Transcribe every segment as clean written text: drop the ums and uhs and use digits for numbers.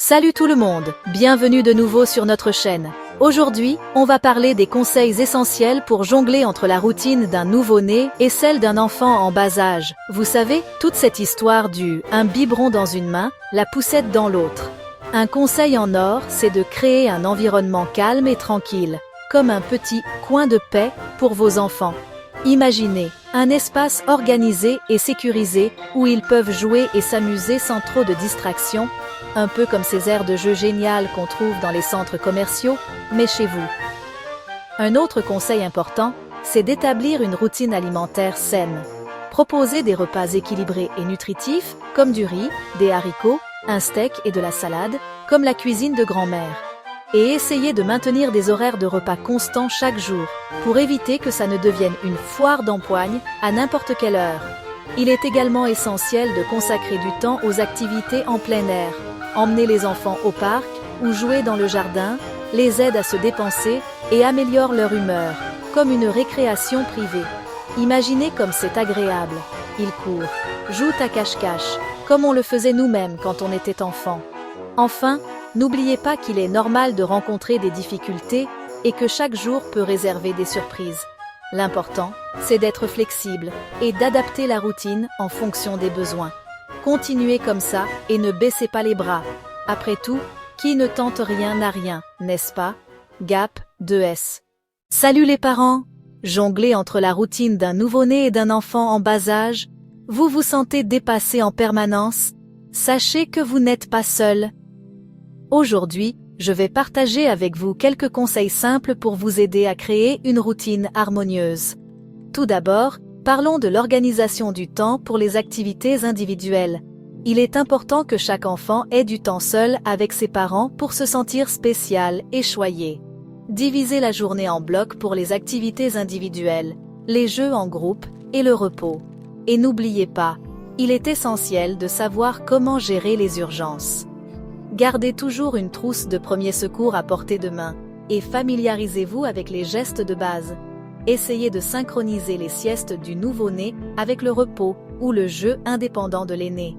Salut tout le monde, bienvenue de nouveau sur notre chaîne. Aujourd'hui, on va parler des conseils essentiels pour jongler entre la routine d'un nouveau-né et celle d'un enfant en bas âge. Vous savez, toute cette histoire du « un biberon dans une main, la poussette dans l'autre ». Un conseil en or, c'est de créer un environnement calme et tranquille, comme un petit coin de paix pour vos enfants. Imaginez un espace organisé et sécurisé où ils peuvent jouer et s'amuser sans trop de distractions, un peu comme ces aires de jeu géniales qu'on trouve dans les centres commerciaux, mais chez vous. Un autre conseil important, c'est d'établir une routine alimentaire saine. Proposez des repas équilibrés et nutritifs, comme du riz, des haricots, un steak et de la salade, comme la cuisine de grand-mère. Et essayez de maintenir des horaires de repas constants chaque jour, pour éviter que ça ne devienne une foire d'empoigne à n'importe quelle heure. Il est également essentiel de consacrer du temps aux activités en plein air. Emmener les enfants au parc ou jouer dans le jardin les aide à se dépenser et améliore leur humeur, comme une récréation privée. Imaginez comme c'est agréable. Ils courent, jouent à cache-cache, comme on le faisait nous-mêmes quand on était enfant. Enfin, n'oubliez pas qu'il est normal de rencontrer des difficultés et que chaque jour peut réserver des surprises. L'important, c'est d'être flexible et d'adapter la routine en fonction des besoins. Continuez comme ça et ne baissez pas les bras. Après tout, qui ne tente rien n'a rien, n'est-ce pas? Gap 2S. Salut les parents! Jongler entre la routine d'un nouveau-né et d'un enfant en bas âge, vous vous sentez dépassé en permanence? Sachez que vous n'êtes pas seul. Aujourd'hui, je vais partager avec vous quelques conseils simples pour vous aider à créer une routine harmonieuse. Tout d'abord, parlons de l'organisation du temps pour les activités individuelles. Il est important que chaque enfant ait du temps seul avec ses parents pour se sentir spécial et choyé. Divisez la journée en blocs pour les activités individuelles, les jeux en groupe et le repos. Et n'oubliez pas, il est essentiel de savoir comment gérer les urgences. Gardez toujours une trousse de premiers secours à portée de main et familiarisez-vous avec les gestes de base. Essayez de synchroniser les siestes du nouveau-né avec le repos ou le jeu indépendant de l'aîné.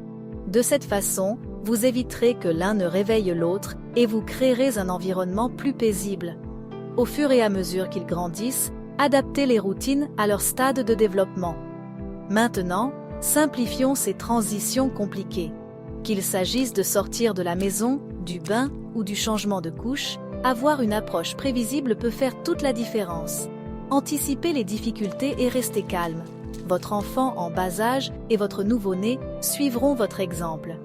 De cette façon, vous éviterez que l'un ne réveille l'autre et vous créerez un environnement plus paisible. Au fur et à mesure qu'ils grandissent, adaptez les routines à leur stade de développement. Maintenant, simplifions ces transitions compliquées. Qu'il s'agisse de sortir de la maison, du bain ou du changement de couche, avoir une approche prévisible peut faire toute la différence. Anticipez les difficultés et restez calme. Votre enfant en bas âge et votre nouveau-né suivront votre exemple.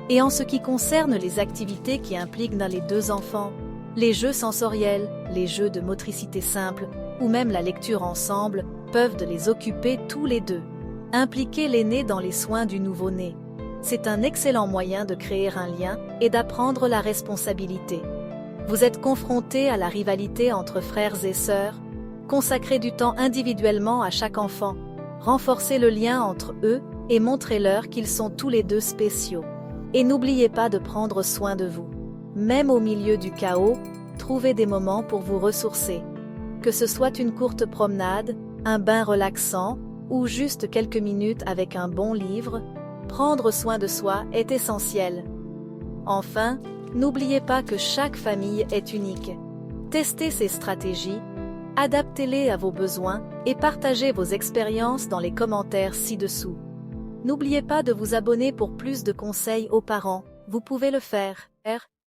Et en ce qui concerne les activités qui impliquent les deux enfants, les jeux sensoriels, les jeux de motricité simple ou même la lecture ensemble peuvent les occuper tous les deux. Impliquez l'aîné dans les soins du nouveau-né. C'est un excellent moyen de créer un lien et d'apprendre la responsabilité. Vous êtes confronté à la rivalité entre frères et sœurs. Consacrez du temps individuellement à chaque enfant. Renforcez le lien entre eux et montrez-leur qu'ils sont tous les deux spéciaux. Et n'oubliez pas de prendre soin de vous. Même au milieu du chaos, trouvez des moments pour vous ressourcer. Que ce soit une courte promenade, un bain relaxant ou juste quelques minutes avec un bon livre, prendre soin de soi est essentiel. Enfin, n'oubliez pas que chaque famille est unique. Testez ces stratégies, adaptez-les à vos besoins et partagez vos expériences dans les commentaires ci-dessous. N'oubliez pas de vous abonner pour plus de conseils aux parents, vous pouvez le faire.